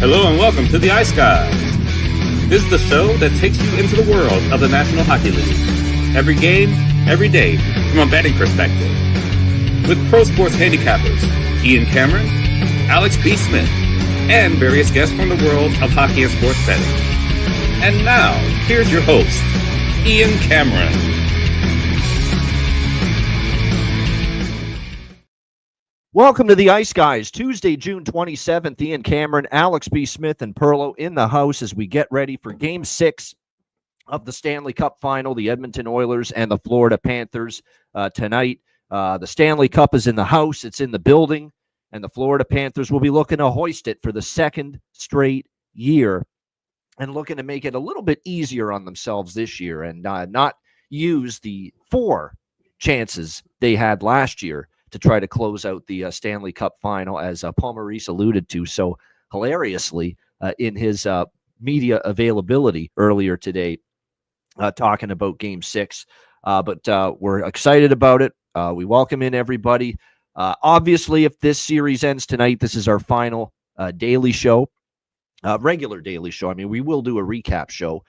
Hello and welcome to the Ice Guys. This is the show that takes you into the world of the National Hockey League. Every game, every day, from a betting perspective. With pro sports handicappers, Ian Cameron, Alex B. Smith, and various guests from the world of hockey and sports betting. And now, here's your host, Ian Cameron. Welcome to the Ice Guys, Tuesday, June 27th. Ian Cameron, Alex B. Smith, and Perlo in the house as we get ready for Game 6 of the Stanley Cup Final, the Edmonton Oilers and the Florida Panthers tonight. The Stanley Cup is in the house, it's in the building, and the Florida Panthers will be looking to hoist it for the second straight year and looking to make it a little bit easier on themselves this year and not use the 4 chances they had last year to try to close out the Stanley Cup Final, as Paul Maurice alluded to so hilariously in his media availability earlier today, talking about Game 6. But we're excited about it. We welcome in everybody. Obviously, if this series ends tonight, this is our final daily show, regular daily show. I mean, we will do a recap show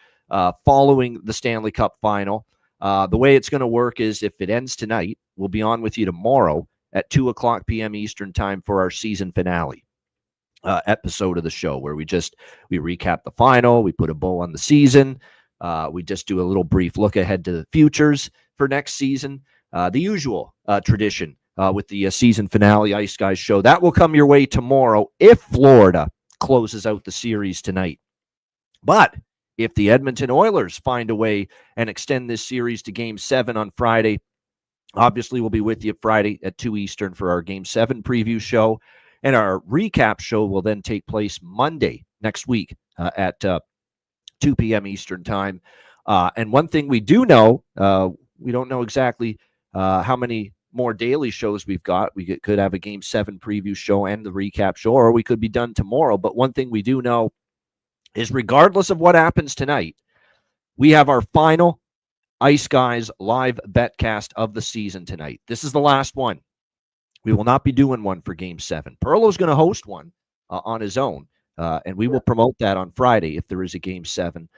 following the Stanley Cup Final. The way it's going to work is if it ends tonight, we'll be on with you tomorrow at 2:00 p.m. Eastern time for our season finale episode of the show, where we recap the final, we put a bow on the season, we just do a little brief look ahead to the futures for next season, the usual tradition with the season finale Ice Guys show. That will come your way tomorrow if Florida closes out the series tonight. But if the Edmonton Oilers find a way and extend this series to Game 7 on Friday, obviously we'll be with you Friday at 2 Eastern for our Game 7 preview show. And our recap show will then take place Monday next week at 2 p.m. Eastern time. And one thing we do know, we don't know exactly how many more daily shows we've got. We could have a Game 7 preview show and the recap show, or we could be done tomorrow. But one thing we do know is regardless of what happens tonight, we have our final Ice Guys live betcast of the season tonight. This is the last one. We will not be doing one for Game 7. Perlo's going to host one on his own, and we will promote that on Friday if there is a Game 7,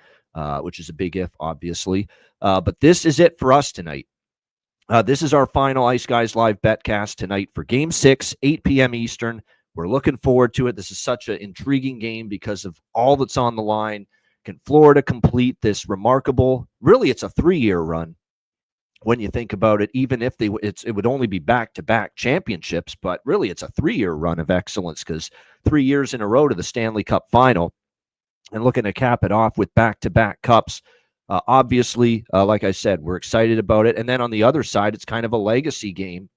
which is a big if, obviously. But this is it for us tonight. This is our final Ice Guys live betcast tonight for Game 6, 8 p.m. Eastern. We're looking forward to it. This is such an intriguing game because of all that's on the line. Can Florida complete this remarkable, really it's a 3-year run when you think about it, even if it would only be back-to-back championships, but really it's a 3-year run of excellence because 3 years in a row to the Stanley Cup Final and looking to cap it off with back-to-back cups. Obviously, like I said, we're excited about it. And then on the other side, it's kind of a legacy game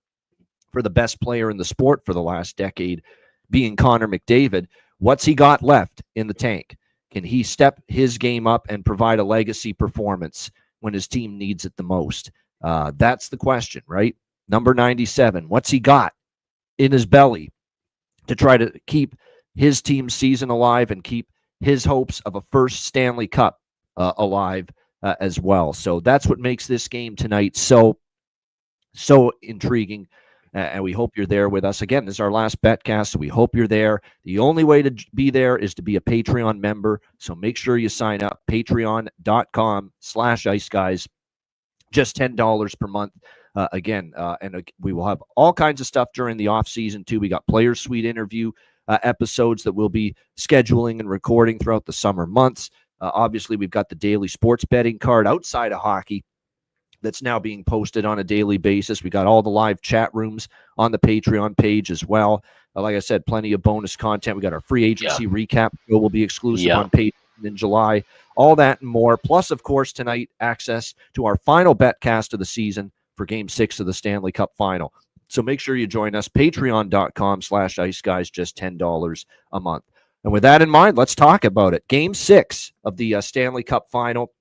for the best player in the sport for the last decade, being Connor McDavid. What's he got left in the tank? Can he step his game up and provide a legacy performance when his team needs it the most? That's the question, right? Number 97, what's he got in his belly to try to keep his team's season alive and keep his hopes of a first Stanley Cup alive as well? So that's what makes this game tonight so intriguing. And we hope you're there with us. Again, this is our last betcast, so we hope you're there. The only way to be there is to be a Patreon member. So make sure you sign up, patreon.com/iceguys, just $10 per month. And we will have all kinds of stuff during the off season too. We got Players Suite interview episodes that we'll be scheduling and recording throughout the summer months. Obviously, we've got the daily sports betting card outside of hockey that's now being posted on a daily basis. We got all the live chat rooms on the Patreon page as well. Like I said, plenty of bonus content. We got our free agency recap. It will be exclusive on Patreon in July. All that and more. Plus, of course, tonight, access to our final betcast of the season for Game 6 of the Stanley Cup Final. So make sure you join us. Patreon.com/iceguys, just $10 a month. And with that in mind, let's talk about it. Game 6 of the Stanley Cup Final.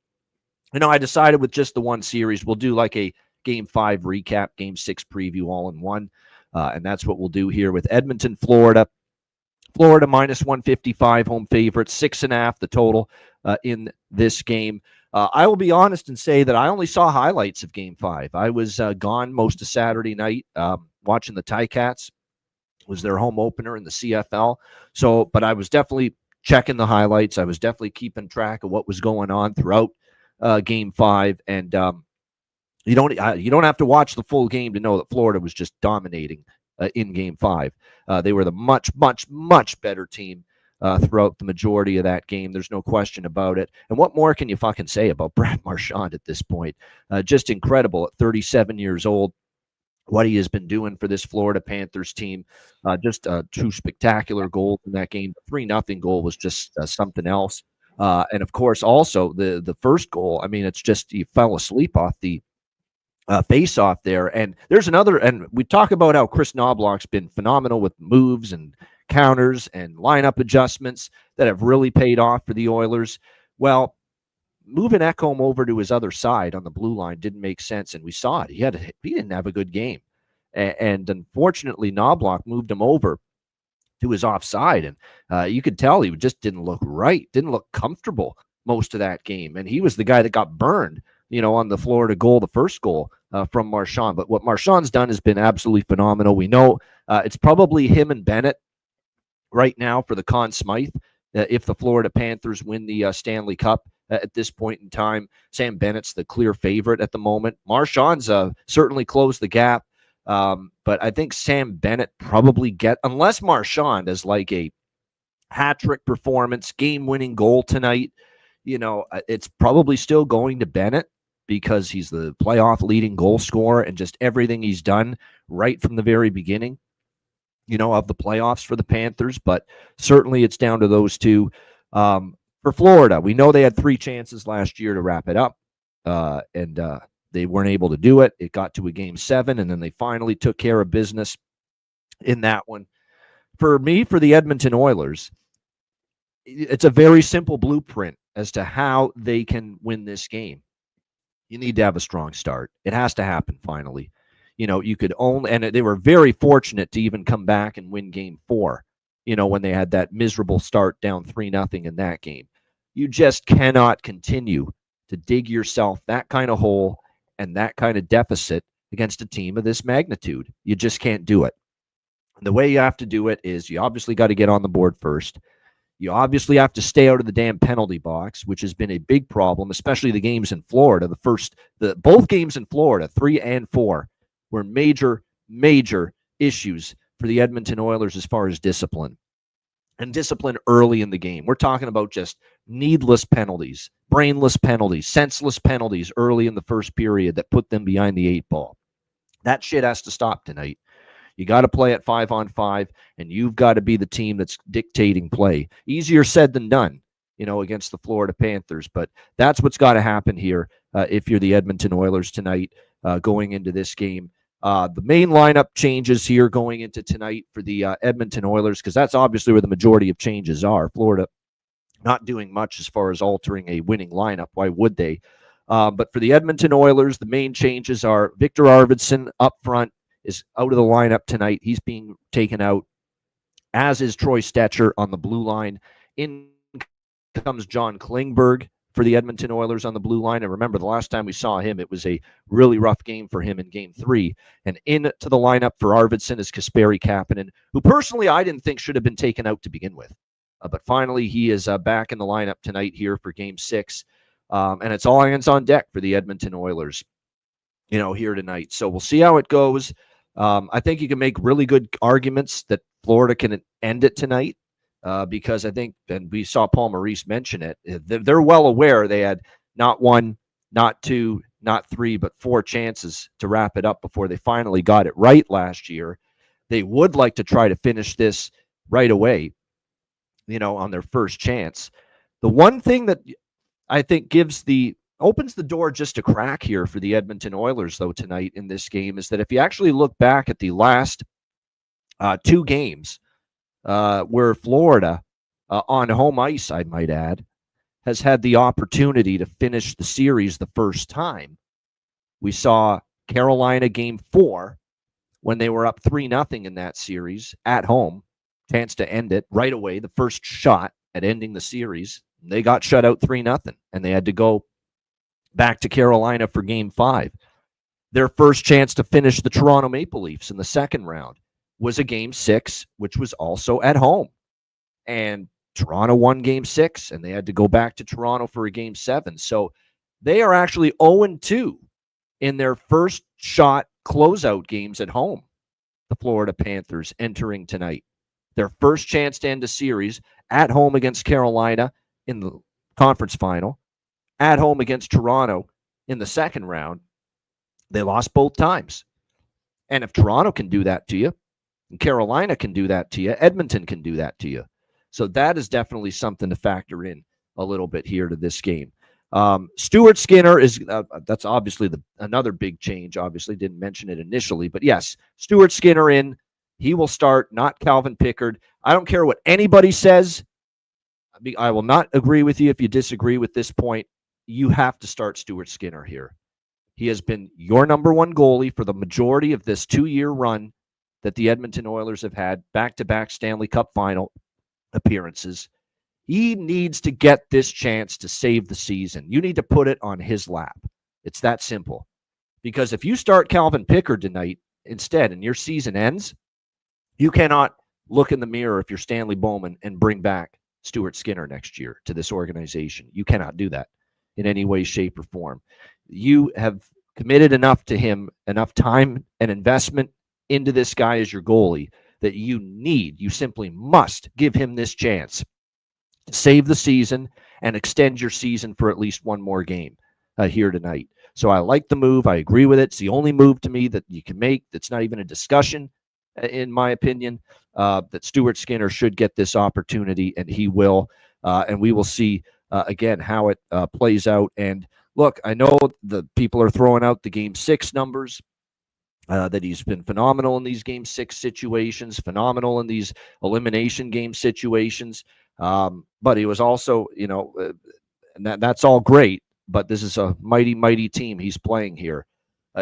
I decided with just the one series, we'll do like a Game 5 recap, Game 6 preview all in one. And that's what we'll do here with Edmonton, Florida. Florida minus 155, home favorite, 6.5 the total in this game. I will be honest and say that I only saw highlights of Game 5. I was gone most of Saturday night watching the Ticats. It was their home opener in the CFL. But I was definitely checking the highlights. I was definitely keeping track of what was going on throughout Game 5, and you don't have to watch the full game to know that Florida was just dominating in Game 5. They were the much, much, much better team throughout the majority of that game. There's no question about it. And what more can you fucking say about Brad Marchand at this point? Just incredible at 37 years old. What he has been doing for this Florida Panthers team. Just two spectacular goals in that game. The 3-0 goal was just something else. And of course, also the first goal, I mean, it's just he fell asleep off the face off there. And there's another, and we talk about how Chris Knobloch's been phenomenal with moves and counters and lineup adjustments that have really paid off for the Oilers. Well, moving Ekholm over to his other side on the blue line didn't make sense, and we saw it. He didn't have a good game, and unfortunately, Knobloch moved him over to his offside, and you could tell he just didn't look right, didn't look comfortable most of that game, and he was the guy that got burned, on the Florida goal, the first goal from Marchand. But what Marchand's done has been absolutely phenomenal. We know it's probably him and Bennett right now for the Conn Smythe. If the Florida Panthers win the Stanley Cup at this point in time, Sam Bennett's the clear favorite at the moment. Marchand's certainly closed the gap, but I think Sam Bennett probably unless Marchand has like a hat-trick performance, game-winning goal tonight, it's probably still going to Bennett because he's the playoff leading goal scorer and just everything he's done right from the very beginning, of the playoffs for the Panthers. But certainly it's down to those two. For Florida, we know they had 3 chances last year to wrap it up, and they weren't able to do it. It got to a Game 7, and then they finally took care of business in that one. For me, for the Edmonton Oilers, it's a very simple blueprint as to how they can win this game. You need to have a strong start. It has to happen finally. You could only, and they were very fortunate to even come back and win Game 4, when they had that miserable start down 3-0 in that game. You just cannot continue to dig yourself that kind of hole and that kind of deficit against a team of this magnitude. You just can't do it. And the way you have to do it is you obviously got to get on the board first. You obviously have to stay out of the damn penalty box, which has been a big problem, especially the games in Florida. Both games in Florida, 3 and 4, were major, major issues for the Edmonton Oilers as far as discipline. And discipline early in the game. We're talking about just needless penalties, brainless penalties, senseless penalties early in the first period that put them behind the 8 ball. That shit has to stop tonight. You got to play at 5-on-5, and you've got to be the team that's dictating play. Easier said than done, against the Florida Panthers. But that's what's got to happen here if you're the Edmonton Oilers tonight going into this game. The main lineup changes here going into tonight for the Edmonton Oilers, because that's obviously where the majority of changes are. Florida not doing much as far as altering a winning lineup. Why would they? But for the Edmonton Oilers, the main changes are Victor Arvidsson up front is out of the lineup tonight. He's being taken out, as is Troy Stetcher on the blue line. In comes John Klingberg for the Edmonton Oilers on the blue line. And remember, the last time we saw him, it was a really rough game for him in Game 3. And into the lineup for Arvidsson is Kasperi Kapanen, who personally I didn't think should have been taken out to begin with. But finally, he is back in the lineup tonight here for Game 6. And it's all hands on deck for the Edmonton Oilers, here tonight. So we'll see how it goes. I think you can make really good arguments that Florida can end it tonight because I think, and we saw Paul Maurice mention it, they're well aware they had not 1, not 2, not 3, but 4 chances to wrap it up before they finally got it right last year. They would like to try to finish this right away, on their first chance. The one thing that I think opens the door just a crack here for the Edmonton Oilers, though, tonight in this game is that if you actually look back at the last 2 games where Florida, on home ice, I might add, has had the opportunity to finish the series the first time. We saw Carolina Game 4 when they were up 3-0 in that series at home, chance to end it right away, the first shot at ending the series. They got shut out 3-0, and they had to go back to Carolina for Game 5. Their first chance to finish the Toronto Maple Leafs in the second round was a Game 6, which was also at home. And Toronto won game 6, and they had to go back to Toronto for a game 7. So they are actually 0-2 in their first shot closeout games at home. The Florida Panthers entering tonight. Their first chance to end a series at home against Carolina in the conference final, at home against Toronto in the second round. They lost both times. And if Toronto can do that to you, and Carolina can do that to you, Edmonton can do that to you. So that is definitely something to factor in a little bit here to this game. Stuart Skinner is that's obviously another big change. Obviously, didn't mention it initially, but yes, Stuart Skinner in. He will start, not Calvin Pickard. I don't care what anybody says. I will not agree with you if you disagree with this point. You have to start Stuart Skinner here. He has been your number one goalie for the majority of this 2-year run that the Edmonton Oilers have had, back-to-back Stanley Cup final appearances. He needs to get this chance to save the season. You need to put it on his lap. It's that simple. Because if you start Calvin Pickard tonight instead and your season ends, you cannot look in the mirror if you're Stanley Bowman and bring back Stuart Skinner next year to this organization. You cannot do that in any way, shape, or form. You have committed enough to him, enough time and investment into this guy as your goalie that you simply must give him this chance to save the season and extend your season for at least one more game here tonight. So I like the move. I agree with it. It's the only move to me that you can make that's not even a discussion, in my opinion, that Stuart Skinner should get this opportunity, and he will. And we will see, again, how it plays out. And look, I know the people are throwing out the Game 6 numbers, that he's been phenomenal in these Game 6 situations, phenomenal in these elimination game situations. But he was also, and that's all great, but this is a mighty, mighty team he's playing here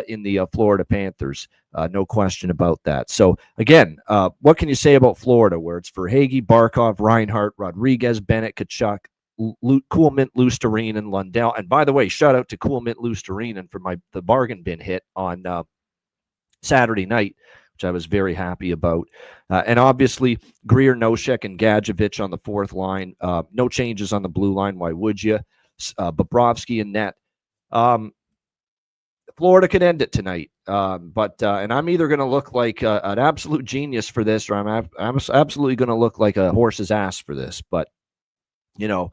in the Florida Panthers. No question about that. So, again, what can you say about Florida, where it's Verhaeghe, Barkov, Reinhart, Rodriguez, Bennett, Tkachuk, Coolmint, Lusterine, and Lundell. And by the way, shout out to Coolmint, Lusterine for the bargain bin hit on Saturday night, which I was very happy about. And obviously, Greer, Nosek, and Gadjevich on the fourth line. No changes on the blue line. Why would you? Bobrovsky and net. Florida could end it tonight. But I'm either going to look like an absolute genius for this, or I'm absolutely going to look like a horse's ass for this. But, it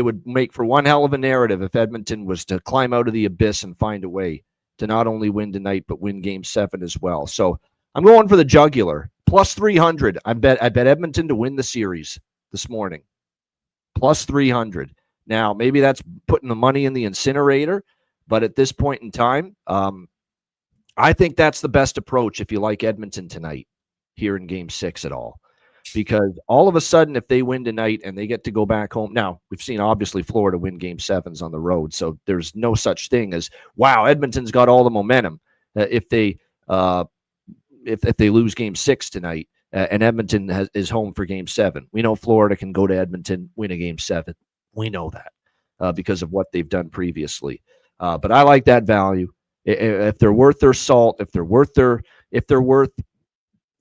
would make for one hell of a narrative if Edmonton was to climb out of the abyss and find a way to not only win tonight, but win Game 7 as well. So I'm going for the jugular. Plus 300. I bet Edmonton to win the series this morning. Plus 300. Now, maybe that's putting the money in the incinerator, but at this point in time, I think that's the best approach if you like Edmonton tonight here in Game 6 at all. Because all of a sudden, if they win tonight and they get to go back home, now we've seen obviously Florida win Game 7s on the road, so there's no such thing as, wow, Edmonton's got all the momentum if they lose Game 6 tonight and Edmonton is home for Game 7. We know Florida can go to Edmonton, win a Game 7. We know that because of what they've done previously. But I like that value. If they're worth their salt, if they're worth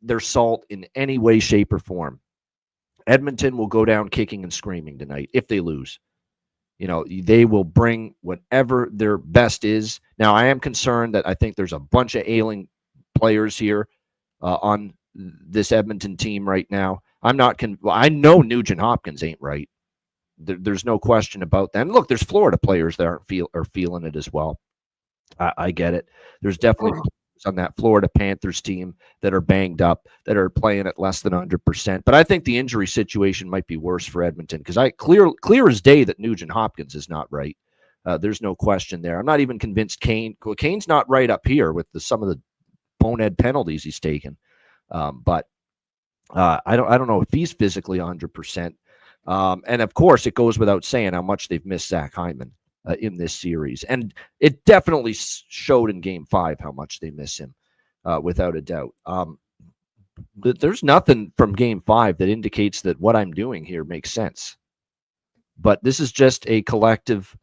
their salt in any way, shape, or form, Edmonton will go down kicking and screaming tonight if they lose. They will bring whatever their best is. Now, I am concerned that I think there's a bunch of ailing players here on this Edmonton team right now. I know Nugent Hopkins ain't right. There's no question about that. And look, there's Florida players that are feeling it as well. I get it. There's definitely players on that Florida Panthers team that are banged up, that are playing at less than 100%. But I think the injury situation might be worse for Edmonton because clear as day that Nugent Hopkins is not right. There's no question there. I'm not even convinced Kane's not right up here with some of the bonehead penalties he's taken. But I don't know if he's physically 100%. And of course, it goes without saying how much they've missed Zach Hyman in this series. And it definitely showed in Game 5 how much they miss him, without a doubt. There's nothing from Game 5 that indicates that what I'm doing here makes sense. But this is just a collective,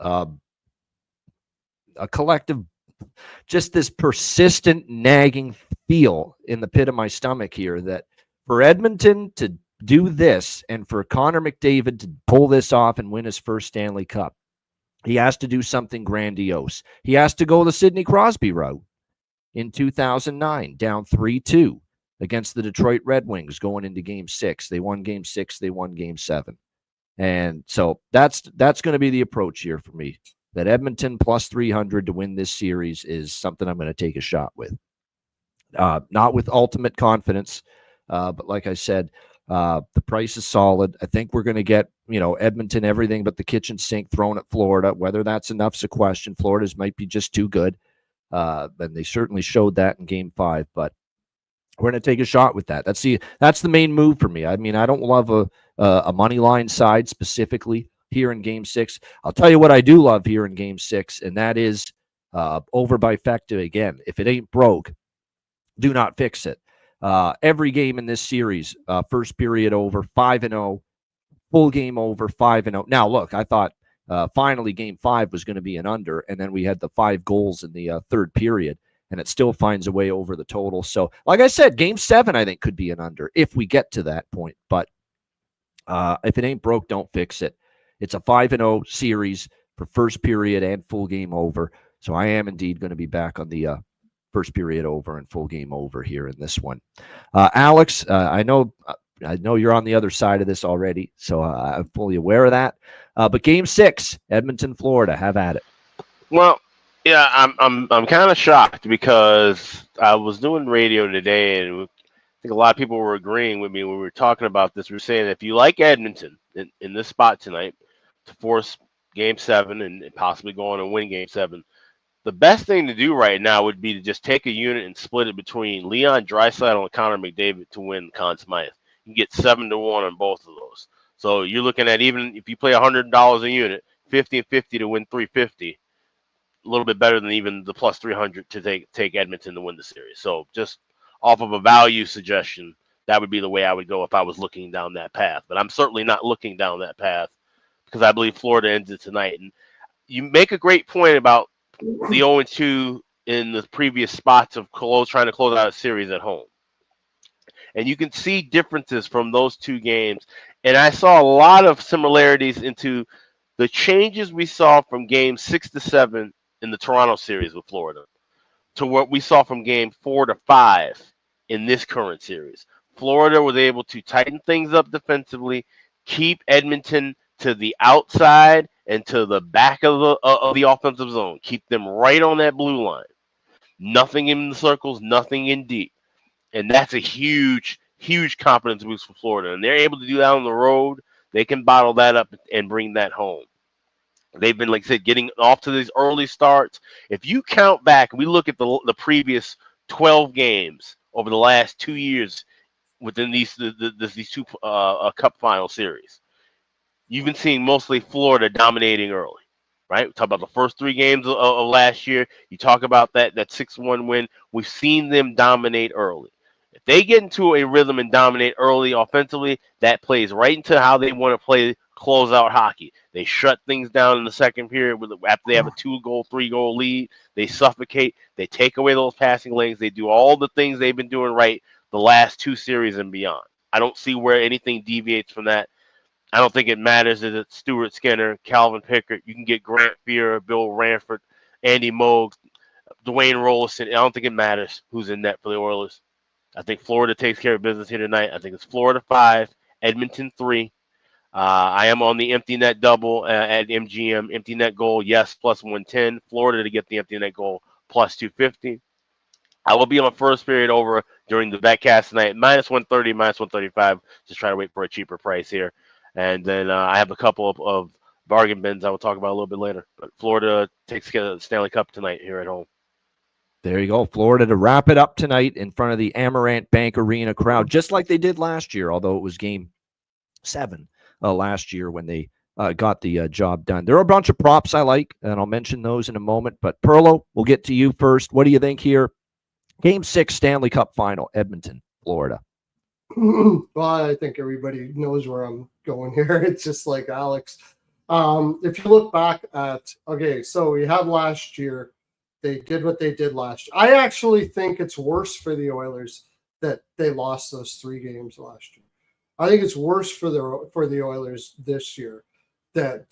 just this persistent nagging feel in the pit of my stomach here that for Edmonton to do this, and for Connor McDavid to pull this off and win his first Stanley Cup, he has to do something grandiose. He has to go the Sidney Crosby route in 2009, down 3-2 against the Detroit Red Wings going into Game 6. They won Game 6. They won Game 7. And so that's going to be the approach here for me. That Edmonton plus 300 to win this series is something I'm going to take a shot with. Not with ultimate confidence, but like I said, the price is solid. I think we're going to get, Edmonton, everything but the kitchen sink thrown at Florida. Whether that's enough's a question. Florida's might be just too good. And they certainly showed that in Game 5, but we're going to take a shot with that. That's the main move for me. I mean, I don't love a money line side specifically here in Game 6. I'll tell you what I do love here in Game 6, and that is over by Fecta again. If it ain't broke, do not fix it. Every game in this series, first period over, 5-0, full game over, 5-0. Now, look, I thought finally Game 5 was going to be an under, and then we had the 5 goals in the third period, and it still finds a way over the total. So, like I said, Game 7, I think, could be an under if we get to that point. But if it ain't broke, don't fix it. It's a 5-0 series for first period and full game over. So I am indeed going to be back on the first period over and full game over here in this one. Alex, I know you're on the other side of this already, so I'm fully aware of that. But Game 6, Edmonton, Florida, have at it. Well, yeah, I'm kind of shocked because I was doing radio today, and I think a lot of people were agreeing with me when we were talking about this. We were saying if you like Edmonton in this spot tonight to force Game 7 and possibly go on and win Game 7, the best thing to do right now would be to just take a unit and split it between Leon Draisaitl and Connor McDavid to win Conn Smythe. You can get 7-1 on both of those. So you're looking at, even if you play $100 a unit, 50 and 50 to win $350. A little bit better than even the plus 300 to take Edmonton to win the series. So just off of a value suggestion, that would be the way I would go if I was looking down that path. But I'm certainly not looking down that path because I believe Florida ends it tonight. And you make a great point about the 0-2 in the previous spots of trying to close out a series at home. And you can see differences from those two games. And I saw a lot of similarities into the changes we saw from Game 6 to 7 in the Toronto series with Florida to what we saw from Game 4 to 5 in this current series. Florida was able to tighten things up defensively, keep Edmonton to the outside and to the back of the offensive zone, keep them right on that blue line. Nothing in the circles, nothing in deep. And that's a huge, huge confidence boost for Florida. And they're able to do that on the road. They can bottle that up and bring that home. They've been, like I said, getting off to these early starts. If you count back, we look at the previous 12 games over the last 2 years within these two Cup final series. You've been seeing mostly Florida dominating early, right? We talk about the first 3 games of last year. You talk about that 6-1 win. We've seen them dominate early. If they get into a rhythm and dominate early offensively, that plays right into how they want to play closeout hockey. They shut things down in the second period after they have a 2-goal, 3-goal lead. They suffocate. They take away those passing lanes. They do all the things they've been doing right the last 2 series and beyond. I don't see where anything deviates from that. I don't think it matters if it's Stuart Skinner, Calvin Pickard. You can get Grant Fuhr, Bill Ranford, Andy Moog, Dwayne Rollison. I don't think it matters who's in net for the Oilers. I think Florida takes care of business here tonight. I think it's Florida 5, Edmonton 3. I am on the empty net double at MGM. Empty net goal, yes, plus 110. Florida to get the empty net goal, plus 250. I will be on first period over during the betcast tonight, minus 130, minus 135. Just trying to wait for a cheaper price here. And then I have a couple of bargain bins I will talk about a little bit later. But Florida takes care of the Stanley Cup tonight here at home. There you go. Florida to wrap it up tonight in front of the Amarant Bank Arena crowd, just like they did last year, although it was Game 7 last year when they got the job done. There are a bunch of props I like, and I'll mention those in a moment. But Perlo, we'll get to you first. What do you think here? Game 6 Stanley Cup Final, Edmonton, Florida. Well, I think everybody knows where I'm going here. It's just like Alex. If you look back at, so we have last year, they did what they did last year. I actually think it's worse for the Oilers that they lost those 3 games last year. I think it's worse for the Oilers this year that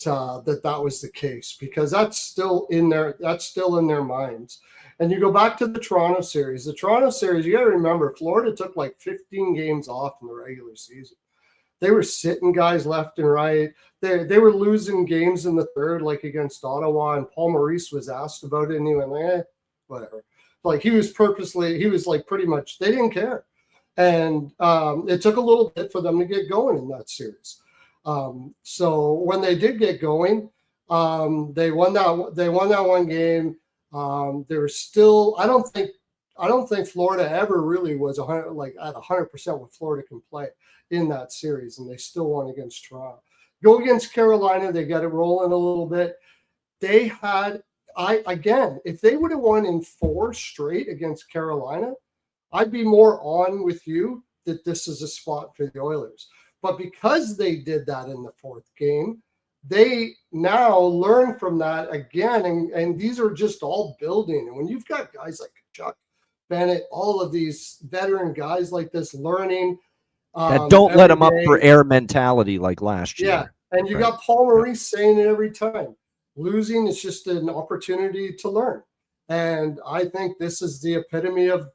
was the case, because that's still in their minds. And you go back to the Toronto series. The Toronto series, you got to remember, Florida took like 15 games off in the regular season. They were sitting guys left and right. They were losing games in the third, like against Ottawa, and Paul Maurice was asked about it, and he went, whatever. Like he was like pretty much, they didn't care. And it took a little bit for them to get going in that series. So when they did get going, they won that one game. They were still, I don't think Florida ever really was at 100% what Florida can play in that series, and they still won against Toronto. Go against Carolina, they got it rolling a little bit. They had, if they would have won in 4 straight against Carolina, I'd be more on with you that this is a spot for the Oilers. But because they did that in the 4th game, they now learn from that again, and these are just all building. And when you've got guys like Chuck Bennett, all of these veteran guys like this learning, that don't let them up for air mentality like last year. Yeah, and you got Paul Maurice saying it every time. Losing is just an opportunity to learn. And I think this is the epitome of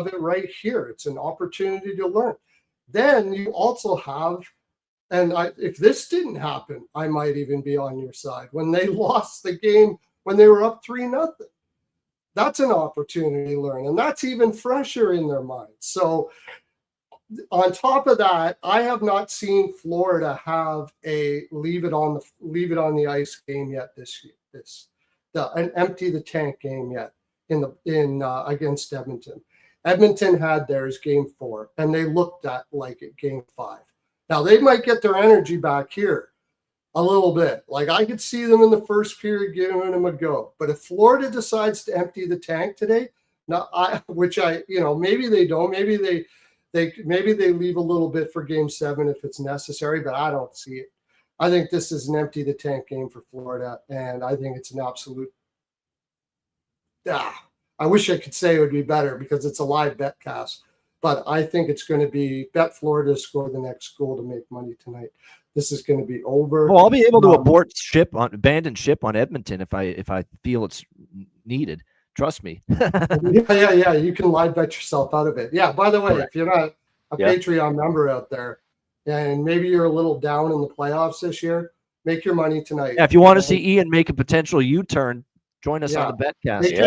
it right here. It's an opportunity to learn. Then you also have, and if this didn't happen, I might even be on your side. When they lost the game, when they were up 3-0, that's an opportunity to learn. And that's even fresher in their minds. So on top of that, I have not seen Florida have a leave it on the ice game yet this year. An empty the tank game yet against Edmonton. Edmonton had theirs game 4, and they looked at like it game 5. Now they might get their energy back here a little bit. Like I could see them in the first period giving them a go. But if Florida decides to empty the tank today, maybe they don't, maybe they leave a little bit for game 7 if it's necessary, but I don't see it. I think this is an empty the tank game for Florida, and I think it's an absolute. I wish I could say it would be better because it's a live bet cast, but I think it's going to be bet Florida to score the next goal to make money tonight. This is going to be over. Well, I'll be able to abandon ship on Edmonton if I feel it's needed. Trust me. Yeah. You can live bet yourself out of it. Yeah. By the way, If you're not a Patreon member out there, and maybe you're a little down in the playoffs this year, make your money tonight. Yeah, if you want to see Ian make a potential U-turn, join us on the betcast.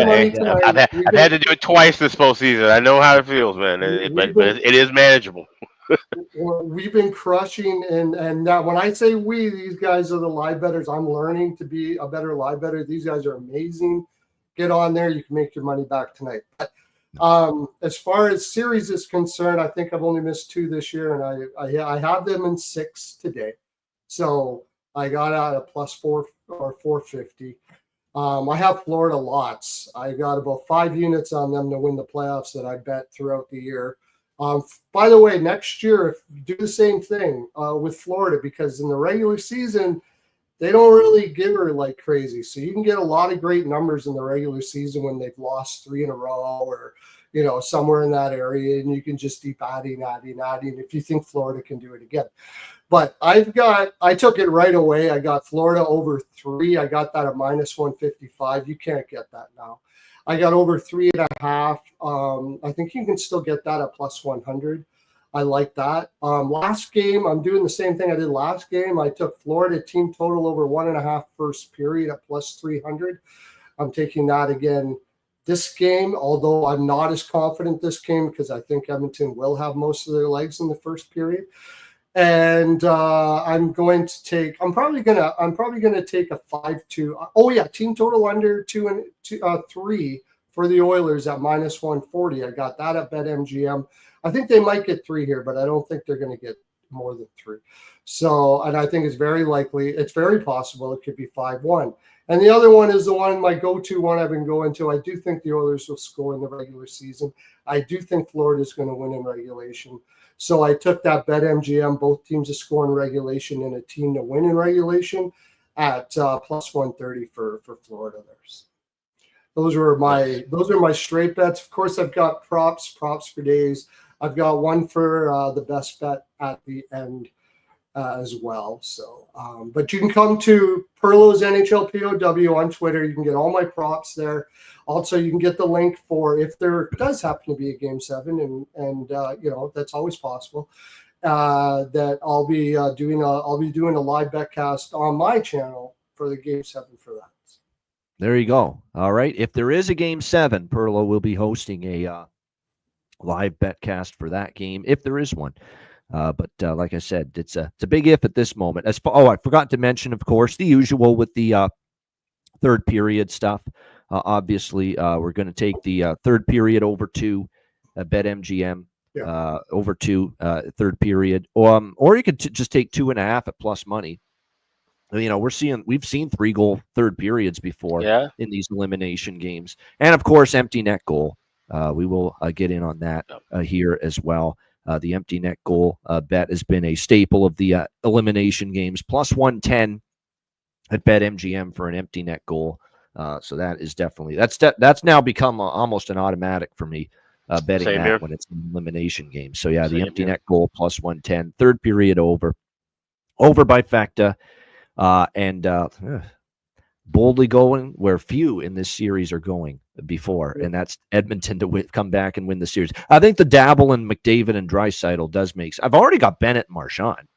I've had to do it twice this postseason. I know how it feels, man. But it is manageable. We've been crushing, and now when I say we, these guys are the live bettors. I'm learning to be a better live bettor. These guys are amazing. Get on there. You can make your money back tonight. But as far as series is concerned, I think I've only missed 2 this year, and I have them in 6 today. So I got out at +4 or 450. I have Florida lots. I got about 5 units on them to win the playoffs that I bet throughout the year. By the way, next year, do the same thing with Florida, because in the regular season, they don't really give her like crazy. So you can get a lot of great numbers in the regular season when they've lost 3 in a row or, somewhere in that area. And you can just keep adding if you think Florida can do it again. But I took it right away. I got Florida over 3. I got that at -155. You can't get that now. I got over 3.5. I think you can still get that at +100. I like that. Last game, I'm doing the same thing I did last game. I took Florida team total over 1.5 first period at +300. I'm taking that again this game, although I'm not as confident this game because I think Edmonton will have most of their legs in the first period. And I'm probably going to take a 5-2. Oh yeah, team total under 2 and 3 for the Oilers at -140. I got that at BetMGM. I think they might get 3 here, but I don't think they're going to get more than 3. So, and I think it's very likely, it's very possible it could be 5-1. And the other one is the one, my go-to one I've been going to. I do think the Oilers will score in the regular season. I do think Florida is going to win in regulation. So I took that BetMGM, both teams to score in regulation and a team to win in regulation at +130 for Florida. Those are my straight bets. Of course, I've got props for days. I've got one for the best bet at the end as well. So, but you can come to Perlo's NHL POW on Twitter. You can get all my props there. Also, you can get the link for if there does happen to be a Game 7, and that's always possible. That I'll be doing a live betcast on my channel for the Game 7 for that. There you go. All right. If there is a Game 7, Perlo will be hosting a live betcast for that game, if there is one. But like I said, it's a big if at this moment. I forgot to mention, of course, the usual with the third period stuff. Obviously, we're going to take the third period over to BetMGM. Over to third period, or you could just take 2.5 at plus money. We've seen 3-goal third periods before in these elimination games, and of course, empty net goal. We will get in on that here as well. The empty net goal bet has been a staple of the elimination games. Plus 110 at BetMGM for an empty net goal. So that is definitely that's now become almost an automatic for me. Betting Same that here. when it's an elimination game. So yeah, the Same empty here. net goal plus 110, third period over by Facta, and boldly going where few in this series are going before, and that's Edmonton to come back and win the series. I think the dabble in McDavid and Draisaitl does make. I've already got Bennett and Marchand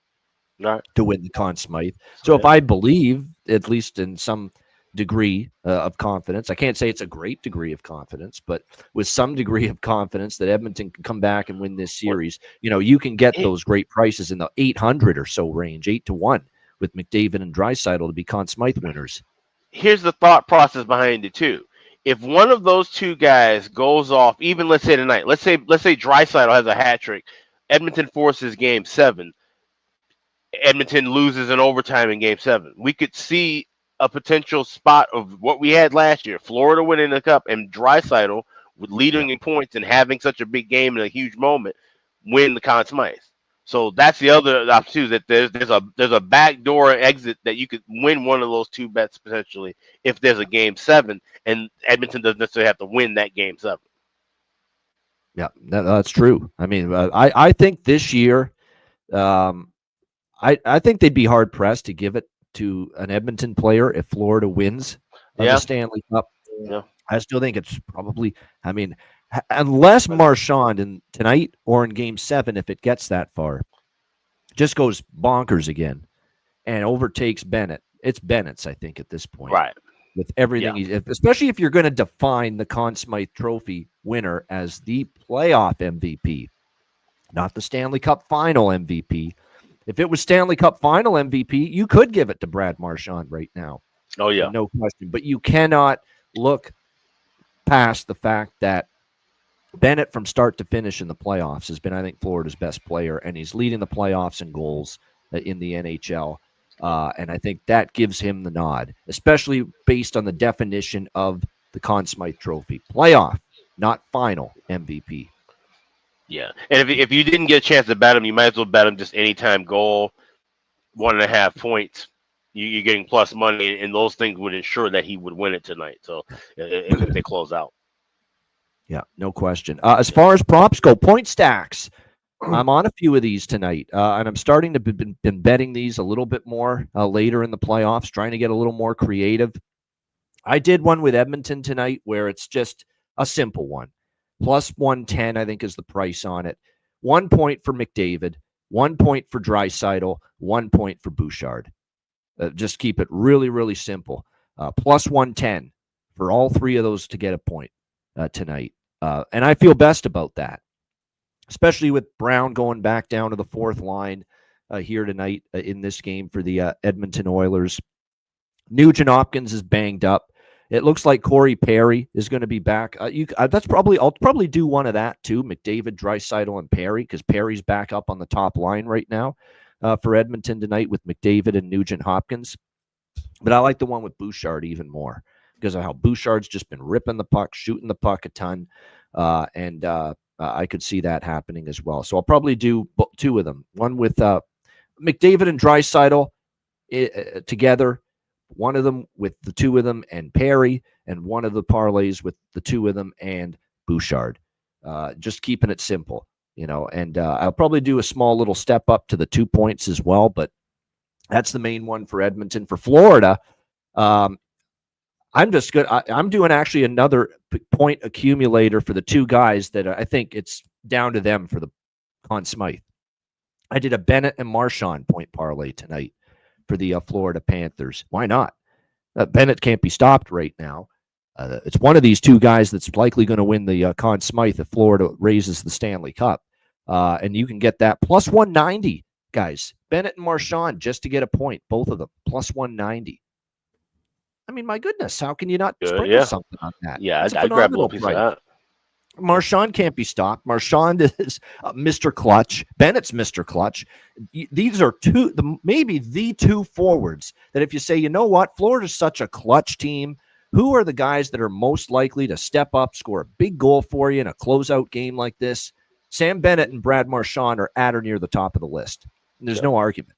to win the Conn Smythe. So if I believe, at least in some degree of confidence, I can't say it's a great degree of confidence, but with some degree of confidence that Edmonton can come back and win this series, you can get those great prices in the 800 or so range, 8-1 with McDavid and Draisaitl to be Conn Smythe winners. Here's the thought process behind it too. If one of those two guys goes off, even let's say tonight, let's say Draisaitl has a hat trick, Edmonton forces Game 7, Edmonton loses in overtime in Game 7. We could see a potential spot of what we had last year, Florida winning the cup and Draisaitl with leading in points and having such a big game in a huge moment win the Conn Smythe. So that's the other option too, that there's a backdoor exit that you could win one of those two bets potentially if there's a Game 7 and Edmonton doesn't necessarily have to win that Game 7. Yeah, that's true. I mean, I think this year, I think they'd be hard pressed to give it to an Edmonton player if Florida wins the Stanley Cup. Yeah. I still think it's probably, unless Marchand in tonight or in Game 7, if it gets that far, just goes bonkers again and overtakes Bennett. It's Bennett's, I think, at this point. Right. With everything, especially if you're going to define the Conn Smythe Trophy winner as the playoff MVP, not the Stanley Cup Final MVP. If it was Stanley Cup Final MVP, you could give it to Brad Marchand right now. Oh, yeah. No question. But you cannot look past the fact that Bennett from start to finish in the playoffs has been, I think, Florida's best player, and he's leading the playoffs in goals in the NHL. And I think that gives him the nod, especially based on the definition of the Conn Smythe Trophy. Playoff, not final MVP. Yeah, and if you didn't get a chance to bet him, you might as well bet him just anytime goal, 1.5 points. You're getting plus money, and those things would ensure that he would win it tonight. So if they close out. Yeah, no question. As far as props go, point stacks. I'm on a few of these tonight, and I'm starting to been betting these a little bit more later in the playoffs, trying to get a little more creative. I did one with Edmonton tonight where it's just a simple one. Plus 110, I think, is the price on it. 1 point for McDavid, 1 point for Draisaitl, 1 point for Bouchard. Just keep it really, really simple. Plus 110 for all three of those to get a point tonight. And I feel best about that, especially with Brown going back down to the fourth line here tonight in this game for the Edmonton Oilers. Nugent Hopkins is banged up. It looks like Corey Perry is going to be back. I'll probably do one of that too. McDavid, Draisaitl, and Perry, because Perry's back up on the top line right now for Edmonton tonight with McDavid and Nugent Hopkins. But I like the one with Bouchard even more because of how Bouchard's just been ripping the puck, shooting the puck a ton, and I could see that happening as well. So I'll probably do two of them. One with McDavid and Draisaitl together. One of them with the two of them and Perry, and one of the parlays with the two of them and Bouchard. Just keeping it simple. and I'll probably do a small little step up to the 2 points as well, but that's the main one for Edmonton. For Florida, I'm just good. I'm doing actually another point accumulator for the two guys that I think it's down to them for the Conn Smythe. I did a Bennett and Marchand point parlay tonight for the Florida Panthers. Why not? Bennett can't be stopped right now. It's one of these two guys that's likely going to win the Conn Smythe if Florida raises the Stanley Cup. And you can get that plus 190, guys. Bennett and Marchand just to get a point, both of them, plus 190. I mean, my goodness, how can you not sprinkle something on that? Yeah, I'd grab a little piece of that. Marchand can't be stopped. Marchand is Mr. Clutch. Bennett's Mr. Clutch. These are maybe the two forwards that if you say, you know what, Florida's such a clutch team, who are the guys that are most likely to step up, score a big goal for you in a closeout game like this? Sam Bennett and Brad Marchand are at or near the top of the list. And there's no argument.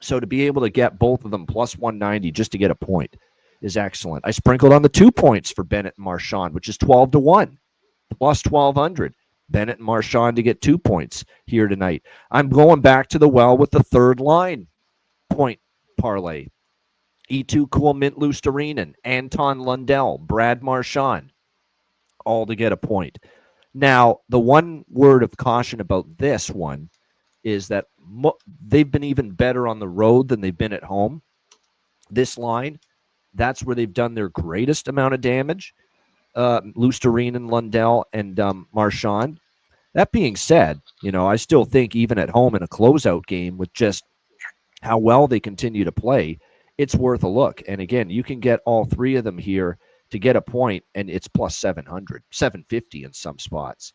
So to be able to get both of them plus 190 just to get a point is excellent. I sprinkled on the 2 points for Bennett and Marchand, which is 12-1. Plus 1,200. Bennett and Marchand to get 2 points here tonight. I'm going back to the well with the third line point parlay. E2 Cool Mint Lusterinen, Anton Lundell, Brad Marchand, all to get a point. Now, the one word of caution about this one is that they've been even better on the road than they've been at home. This line, that's where they've done their greatest amount of damage. Lusterinen, Lundell, and Marchand. That being said, I still think even at home in a closeout game with just how well they continue to play, it's worth a look. And again, you can get all three of them here to get a point, and it's plus 700, 750 in some spots.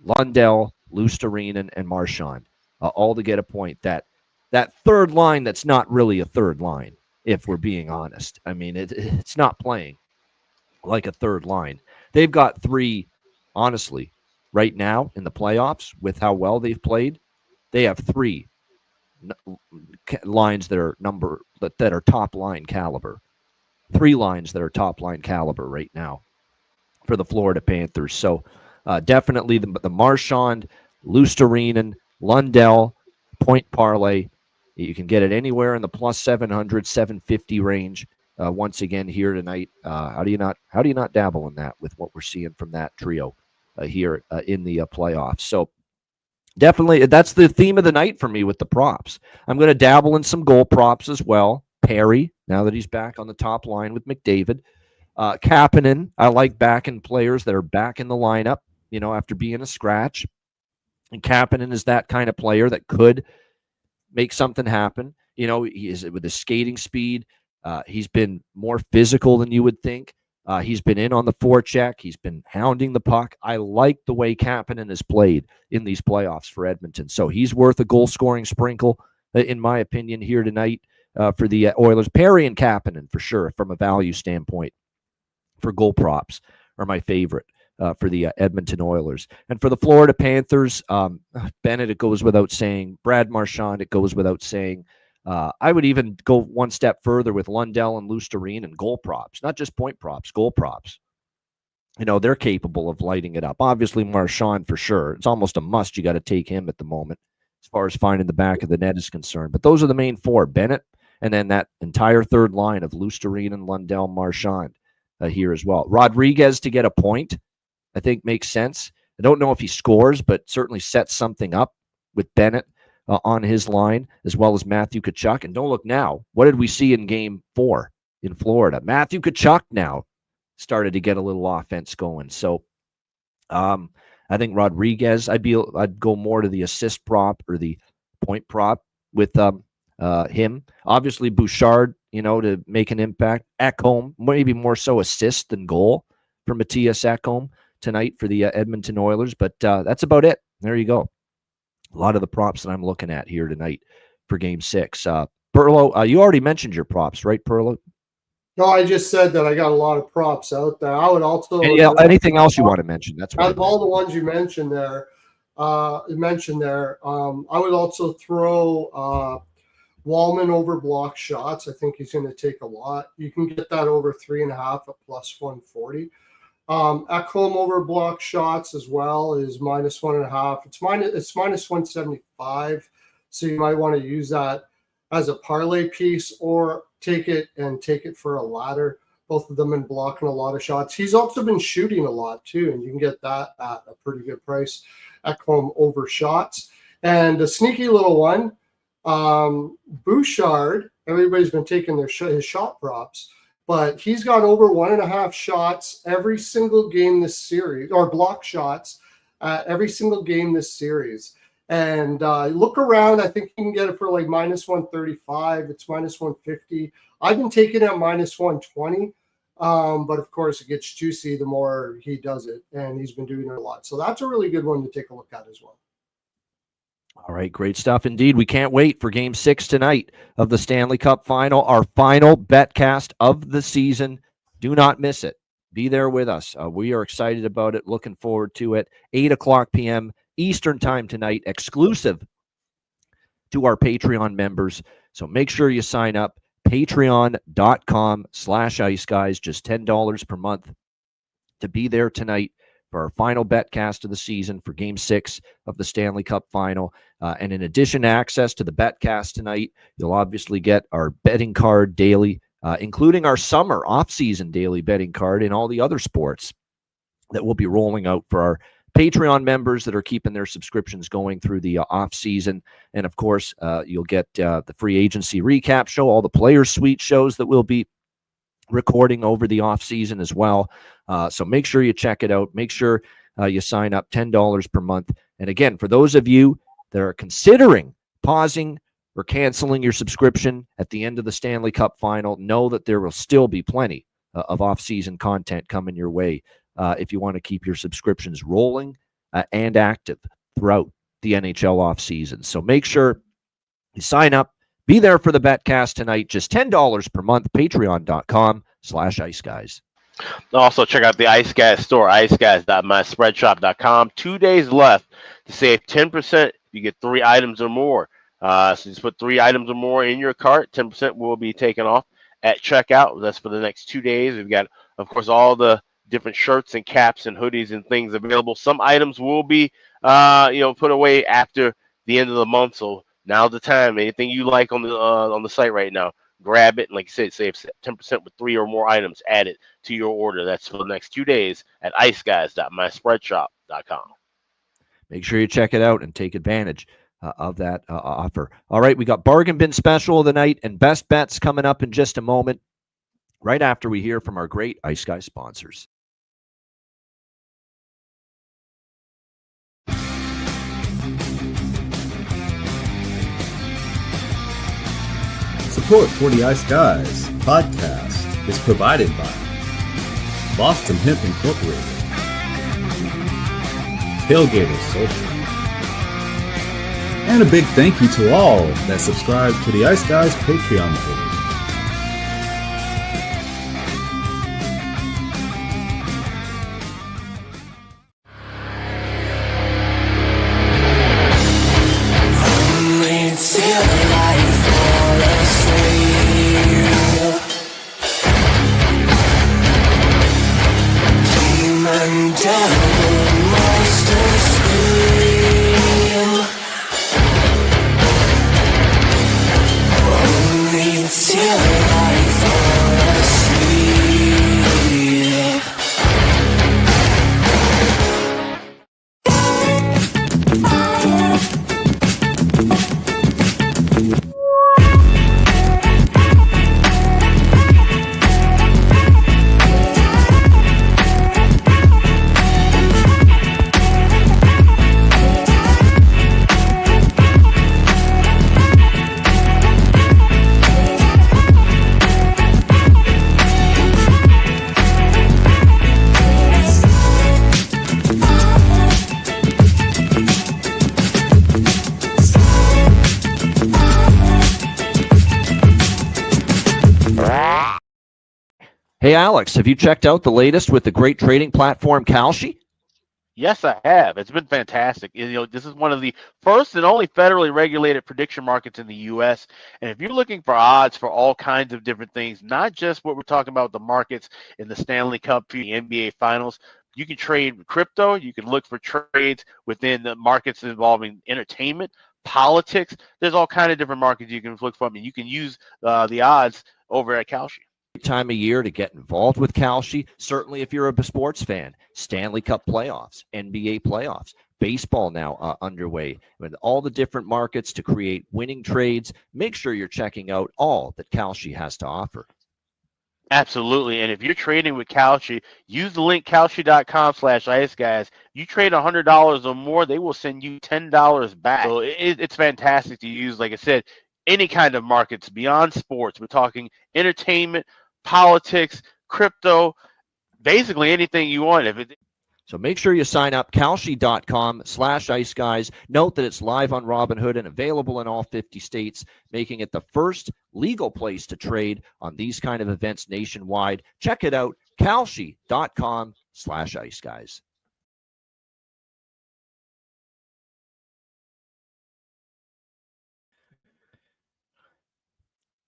Lundell, Lusterinen, and Marchand, all to get a point. That third line that's not really a third line, if we're being honest. I mean, it's not playing like a third line. They've got three, honestly, right now in the playoffs with how well they've played. They have three lines that are top line caliber. 3 lines that are top line caliber right now for the Florida Panthers. So definitely the Marchand, Lusterinen, Lundell point parlay. You can get it anywhere in the plus 700, 750 range. Once again here tonight, how do you not dabble in that with what we're seeing from that trio here in the playoffs? So definitely, that's the theme of the night for me with the props. I'm going to dabble in some goal props as well. Perry, now that he's back on the top line with McDavid. Kapanen, I like backing players that are back in the lineup, after being a scratch. And Kapanen is that kind of player that could make something happen. He is with his skating speed. He's been more physical than you would think. He's been in on the forecheck. He's been hounding the puck. I like the way Kapanen has played in these playoffs for Edmonton. So he's worth a goal-scoring sprinkle, in my opinion, here tonight for the Oilers. Perry and Kapanen, for sure, from a value standpoint, for goal props, are my favorite for the Edmonton Oilers. And for the Florida Panthers, Bennett, it goes without saying. Brad Marchand, it goes without saying. I would even go one step further with Lundell and Lusterine and goal props, not just point props, goal props. They're capable of lighting it up. Obviously, Marchand for sure. It's almost a must. You got to take him at the moment as far as finding the back of the net is concerned. But those are the main four, Bennett, and then that entire third line of Lusterine and Lundell, Marchand here as well. Rodriguez to get a point, I think makes sense. I don't know if he scores, but certainly sets something up with Bennett on his line, as well as Matthew Tkachuk. And don't look now. What did we see in Game 4 in Florida? Matthew Tkachuk now started to get a little offense going. So I think Rodriguez, I'd go more to the assist prop or the point prop with him. Obviously, Bouchard, to make an impact. Ekholm, maybe more so assist than goal for Matthias Ekholm tonight for the Edmonton Oilers. But that's about it. There you go. A lot of the props that I'm looking at here tonight for Game 6. Perlo, you already mentioned your props, right, Perlo? No, I just said that I got a lot of props out there. I would also anything else you want to mention? That's what out of all the ones you mentioned there. I would also throw Wallman over block shots. I think he's going to take a lot. You can get that over 3.5 at plus 140. Ekholm over block shots as well is -1.5. It's -175. So you might want to use that as a parlay piece or take it for a ladder. Both of them been blocking a lot of shots. He's also been shooting a lot too, and you can get that at a pretty good price. Ekholm over shots. And a sneaky little one, Bouchard. Everybody's been taking his shot props, but he's got over 1.5 shots every single game this series, or block shots every single game this series. And look around. I think you can get it for like -135. It's -150. I've been taking it at -120. But of course, it gets juicy the more he does it, and he's been doing it a lot. So that's a really good one to take a look at as well. All right, great stuff indeed. We can't wait for Game 6 tonight of the Stanley Cup Final, our final betcast of the season. Do not miss it. Be there with us. We are excited about it, looking forward to it. 8 o'clock p.m. Eastern Time tonight, exclusive to our Patreon members. So make sure you sign up. Patreon.com/IceGuys, just $10 per month to be there tonight for our final betcast of the season for Game 6 of the Stanley Cup Final. And in addition to access to the betcast tonight, you'll obviously get our betting card daily, including our summer off-season daily betting card and all the other sports that we'll be rolling out for our Patreon members that are keeping their subscriptions going through the off-season. And, of course, you'll get the free agency recap show, all the Players Suite shows that we'll be recording over the off-season as well. So make sure you check it out. Make sure you sign up, $10 per month. And, again, for those of you that are considering pausing or canceling your subscription at the end of the Stanley Cup Final, know that there will still be plenty of off-season content coming your way if you want to keep your subscriptions rolling and active throughout the NHL offseason. So make sure you sign up. Be there for the betcast tonight. Just $10 per month. Patreon.com/IceGuys. Also, check out the Ice Guys store, iceguys.myspreadshop.com. 2 days left to save 10%. You get 3 items or more. So just put 3 items or more in your cart. 10% will be taken off at checkout. That's for the next 2 days. We've got, of course, all the different shirts and caps and hoodies and things available. Some items will be, put away after the end of the month. So now's the time. Anything you like on the site right now, grab it. And like I said, save 10% with 3 or more items added to your order. That's for the next 2 days at iceguys.myspreadshop.com. Make sure you check it out and take advantage of that offer. All right, we got Bargain Bin Special of the night and Best Bets coming up in just a moment, right after we hear from our great Ice Guys sponsors. Support for the Ice Guys podcast is provided by Boston Hemp Incorporated, Tailgaters Social, and a big thank you to all that subscribe to the Ice Guys Patreon page. Hey, Alex, have you checked out the latest with the great trading platform Kalshi? Yes, I have. It's been fantastic. This is one of the first and only federally regulated prediction markets in the U.S. And if you're looking for odds for all kinds of different things, not just what we're talking about, the markets in the Stanley Cup, the NBA Finals, you can trade crypto. You can look for trades within the markets involving entertainment, politics. There's all kinds of different markets you can look for, and you can use the odds over at Kalshi. Time of year to get involved with Kalshi. Certainly, if you're a sports fan, Stanley Cup playoffs, NBA playoffs, baseball now underway, with all the different markets to create winning trades. Make sure you're checking out all that Kalshi has to offer. Absolutely. And if you're trading with Kalshi, use the link kalshi.com/ice guys. You trade $100 or more, they will send you $10 back. So it's fantastic to use, like I said, any kind of markets beyond sports. We're talking entertainment, politics, crypto, basically anything you want. So make sure you sign up, kalshi.com/ice guys. Note that it's live on Robinhood and available in all 50 states, making it the first legal place to trade on these kind of events nationwide. Check it out, kalshi.com/ice guys.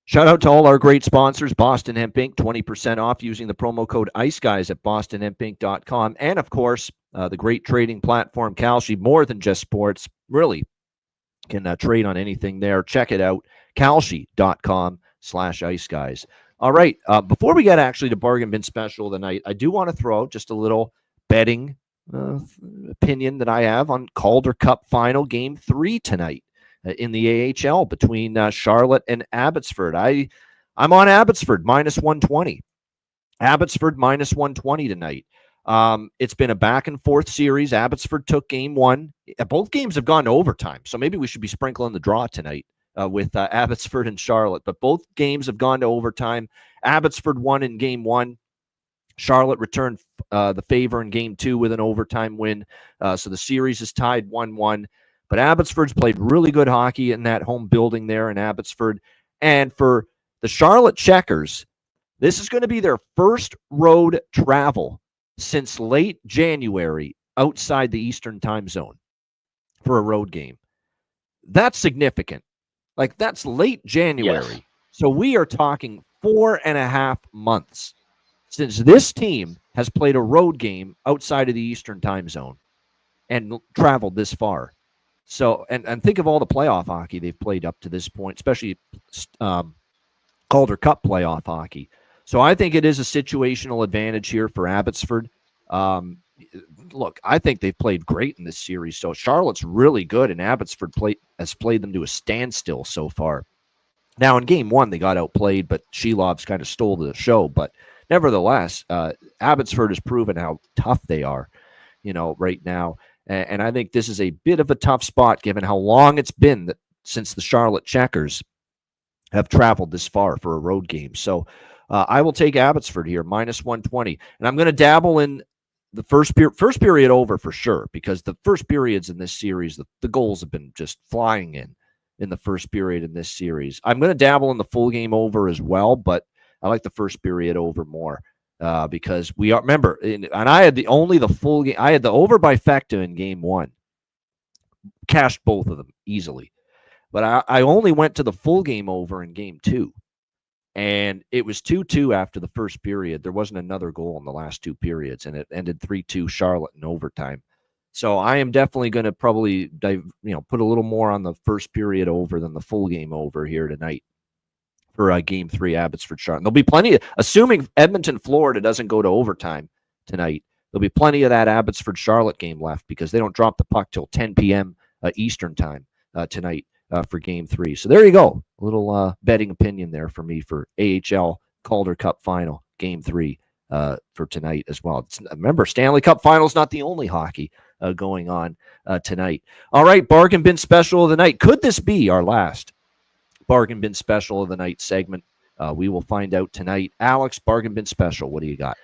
Shout out to all our great sponsors, Boston Hemp Inc., 20% off using the promo code ICEGUYS at bostonhempinc.com. And, of course, the great trading platform, Kalshi, more than just sports, really can trade on anything there. Check it out, kalshi.com/iceguys. All right, before we get actually to bargain bin special of the night, I do want to throw just a little betting opinion that I have on Calder Cup Final Game 3 tonight. In the AHL between Charlotte and Abbotsford. I'm on Abbotsford, -120. Abbotsford, -120 tonight. It's been a back-and-forth series. Abbotsford took game 1. Both games have gone to overtime, so maybe we should be sprinkling the draw tonight with Abbotsford and Charlotte. But both games have gone to overtime. Abbotsford won in game 1. Charlotte returned the favor in game 2 with an overtime win. So the series is tied 1-1. But Abbotsford's played really good hockey in that home building there in Abbotsford. And for the Charlotte Checkers, this is going to be their first road travel since late January outside the Eastern time zone for a road game. That's significant. Like, that's late January. Yes. So we are talking 4.5 months since this team has played a road game outside of the Eastern time zone and traveled this far. So, and think of all the playoff hockey they've played up to this point, especially Calder Cup playoff hockey. So I think it is a situational advantage here for Abbotsford. Look, I think they've played great in this series. So Charlotte's really good, and Abbotsford has played them to a standstill so far. Now, in game 1, they got outplayed, but Shelov's kind of stole the show. But nevertheless, Abbotsford has proven how tough they are, right now. And I think this is a bit of a tough spot given how long it's been since the Charlotte Checkers have traveled this far for a road game. So I will take Abbotsford here, -120. And I'm going to dabble in the first period over for sure, because the first periods in this series, the goals have been just flying in the first period in this series. I'm going to dabble in the full game over as well, but I like the first period over more. Because we are, remember, and I had the full game. I had the over by Fecta in game 1, cashed both of them easily, but I only went to the full game over in game 2, and it was 2-2 after the first period. There wasn't another goal in the last 2 periods, and it ended 3-2 Charlotte in overtime. So I am definitely going to probably put a little more on the first period over than the full game over here tonight. For game 3, Abbotsford Charlotte. There'll be plenty of, assuming Edmonton, Florida doesn't go to overtime tonight, there'll be plenty of that Abbotsford Charlotte game left because they don't drop the puck till 10 p.m. Eastern time tonight for game 3. So there you go. A little betting opinion there for me for AHL Calder Cup Final game 3 for tonight as well. Remember, Stanley Cup Final is not the only hockey going on tonight. All right, bargain bin special of the night. Could this be our last bargain bin special of the night segment? We will find out tonight. Alex, bargain bin special, what do you got?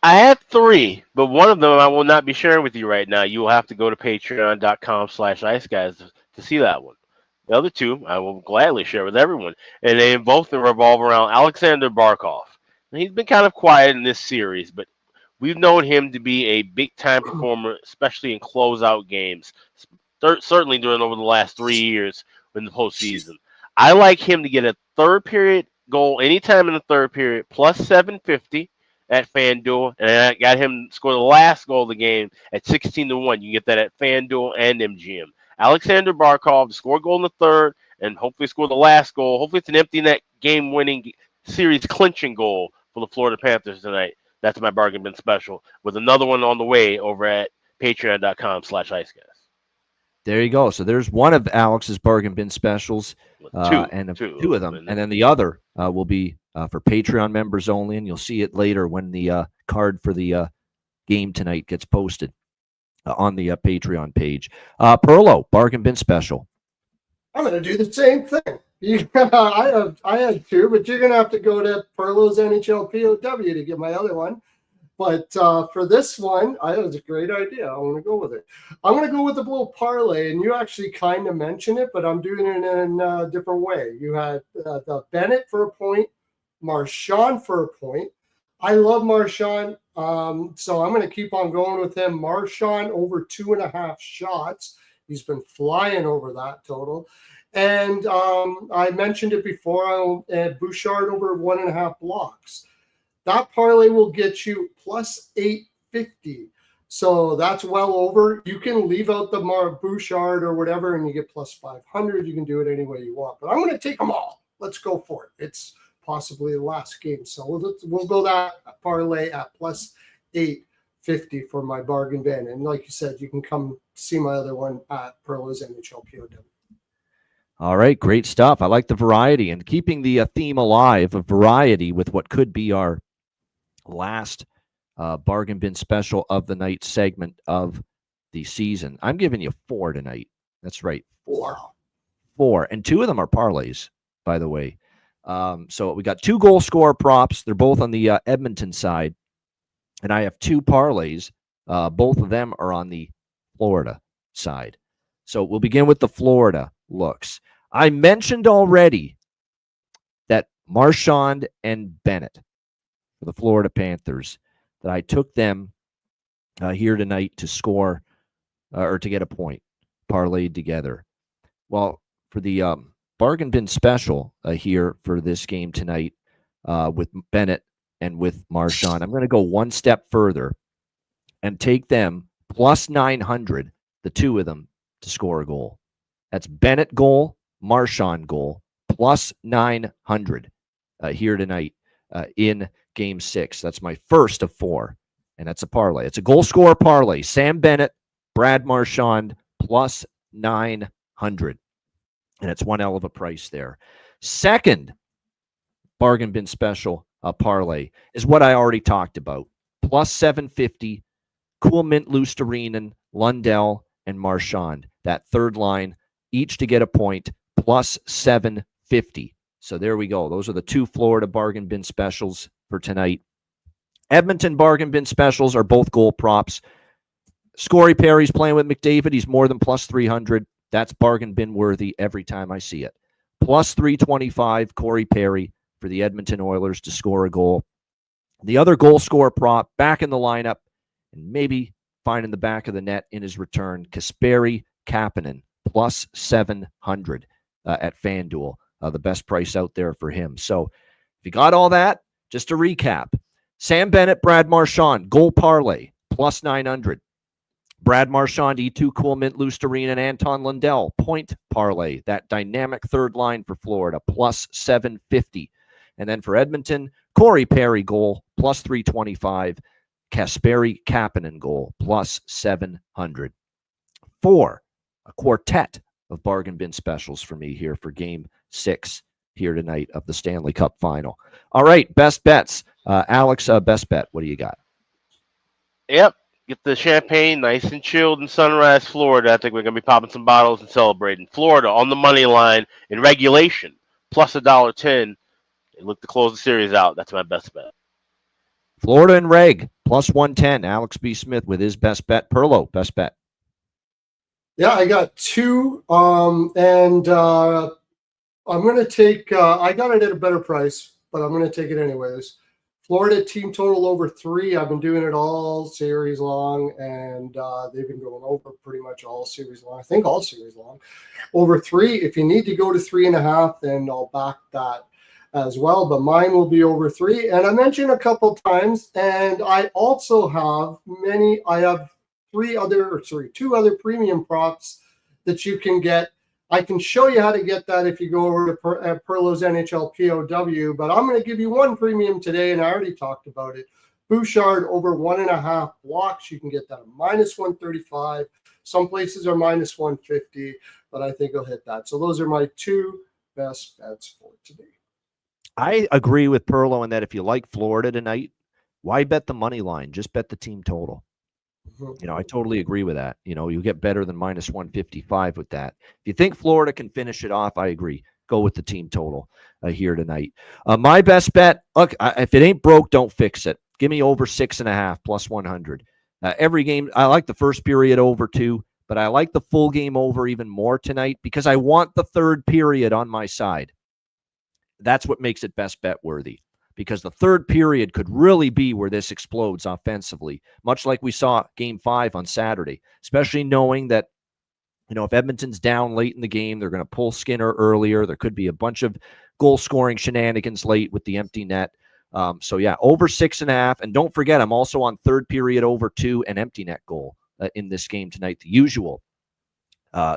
I have 3, but one of them I will not be sharing with you right now. You will have to go to patreon.com/iceguys to see that one. The other 2 I will gladly share with everyone, and they both revolve around Alexander Barkov. And he's been kind of quiet in this series, but We've known him to be a big-time performer, especially in closeout games, certainly over the last 3 years in the postseason. I like him to get a third period goal anytime in the third period, plus 750 at FanDuel, and I got him to score the last goal of the game at 16-1. You can get that at FanDuel and MGM. Alexander Barkov to score a goal in the third and hopefully score the last goal. Hopefully it's an empty net game-winning series clinching goal for the Florida Panthers tonight. That's my bargain bin special with another one on the way over at patreon.com/iceguys. There you go. So there's one of Alex's bargain bin specials, Two of them. And then the other will be for Patreon members only, and you'll see it later when the card for the game tonight gets posted on the Patreon page. Perlo, bargain bin special. I'm going to do the same thing. I had two, but you're going to have to go to Perlo's NHL POW to get my other one. But for this one, it was a great idea. I'm going to go with it. I'm going to go with the little parlay, and you actually kind of mentioned it, but I'm doing it in a different way. You had the Bennett for a point, Marchand for a point. I love Marchand, so I'm going to keep on going with him. Marchand over 2.5 shots. He's been flying over that total. And I mentioned it before, Bouchard over 1.5 blocks. That parlay will get you plus 850. So that's well over. You can leave out the Bouchard or whatever, and you get plus 500. You can do it any way you want. But I'm going to take them all. Let's go for it. It's possibly the last game. So we'll go that parlay at plus 850 for my bargain bin. And like you said, you can come see my other one at Perlo's NHL POW. All right, great stuff. I like the variety and keeping the theme alive of variety with what could be our last bargain bin special of the night segment of the season. I'm giving you 4 tonight. That's right, 4. And 2 of them are parlays, by the way. So we got 2 goal scorer props. They're both on the Edmonton side. And I have 2 parlays. Both of them are on the Florida side. So we'll begin with the Florida looks. I mentioned already that Marchand and Bennett for the Florida Panthers, that I took them here tonight to score or to get a point parlayed together. Well, for the bargain bin special here for this game tonight with Bennett and with Marchand, I'm going to go one step further and take them plus 900, the 2 of them, to score a goal. That's Bennett goal, Marchand goal, plus 900 here tonight in Game 6. That's my first of 4, and that's a parlay. It's a goal scorer parlay. Sam Bennett, Brad Marchand, plus 900. And it's one hell of a price there. Second bargain bin special parlay is what I already talked about. Plus 750, Kuhlman, Luostarinen, Lundell, and Marchand. That third line, each to get a point, plus 750. So there we go. Those are the 2 Florida bargain bin specials for tonight. Edmonton bargain bin specials are both goal props. Corey Perry's playing with McDavid. He's more than plus 300. That's bargain bin worthy every time I see it. Plus 325, Corey Perry for the Edmonton Oilers to score a goal. The other goal scorer prop back in the lineup and maybe finding the back of the net in his return, Kasperi Kapanen, plus 700 at FanDuel. The best price out there for him. So if you got all that, just to recap, Sam Bennett, Brad Marchand, goal parlay, plus 900. Brad Marchand, E2 Kuhlman, Luostarinen, and Anton Lundell, point parlay, that dynamic third line for Florida, plus 750. And then for Edmonton, Corey Perry goal, plus 325. Kasperi Kapanen goal, plus 700. 4, a quartet of bargain bin specials for me here for Game 6 here tonight of the Stanley Cup Final. All right, best bets. Alex, best bet. What do you got? Yep. Get the champagne nice and chilled in Sunrise, Florida. I think we're going to be popping some bottles and celebrating. Florida on the money line in regulation, plus $1.10. They look to close the series out. That's my best bet. Florida and reg, plus 110. Alex B. Smith with his best bet. Perlo, best bet. Yeah, I got 2, and I'm going to take, I got it at a better price, but I'm going to take it anyways. Florida team total over 3. I've been doing it all series long, and they've been going over pretty much all series long. I think all series long. Over 3. If you need to go to 3.5, then I'll back that as well. But mine will be over 3. And I mentioned a couple times, and I also have I have 2 other premium props that you can get. I can show you how to get that if you go over to Perlo's NHL POW, but I'm going to give you one premium today, and I already talked about it. Bouchard over 1.5 blocks. You can get that at -135. Some places are -150, but I think I'll hit that. So those are my 2 best bets for today. I agree with Perlo in that if you like Florida tonight, why bet the money line? Just bet the team total. I totally agree with that. You get better than -155 with that. If you think Florida can finish it off, I agree. Go with the team total here tonight. My best bet, look, if it ain't broke, don't fix it. Give me over 6.5 +100. Every game, I like the first period over too, but I like the full game over even more tonight because I want the third period on my side. That's what makes it best bet worthy. Because the third period could really be where this explodes offensively, much like we saw Game 5 on Saturday, especially knowing that, if Edmonton's down late in the game, they're going to pull Skinner earlier. There could be a bunch of goal-scoring shenanigans late with the empty net. So, yeah, over 6.5. And don't forget, I'm also on third period over 2 and empty net goal in this game tonight, the usual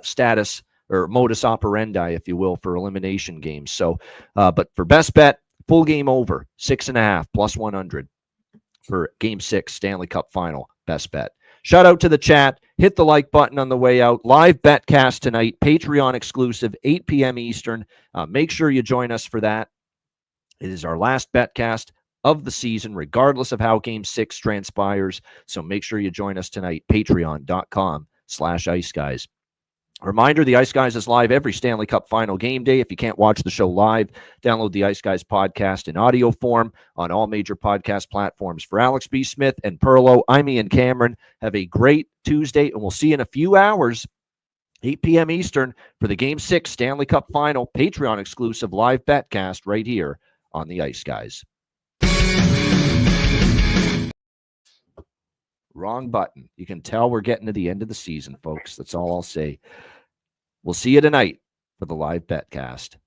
status or modus operandi, if you will, for elimination games. So, but for best bet, full game over, 6.5 +100 for Game 6 Stanley Cup Final. Best bet. Shout out to the chat. Hit the like button on the way out. Live betcast tonight, Patreon exclusive, 8 p.m. Eastern. Make sure you join us for that. It is our last betcast of the season, regardless of how Game 6 transpires. So make sure you join us tonight, patreon.com/IceGuys. A reminder, the Ice Guys is live every Stanley Cup Final game day. If you can't watch the show live, download the Ice Guys podcast in audio form on all major podcast platforms. For Alex B. Smith and Perlo, I'm Ian Cameron. Have a great Tuesday, and we'll see you in a few hours, 8 p.m. Eastern, for the Game 6 Stanley Cup Final Patreon exclusive live betcast right here on the Ice Guys. Wrong button. You can tell we're getting to the end of the season, folks. That's all I'll say. We'll see you tonight for the live betcast.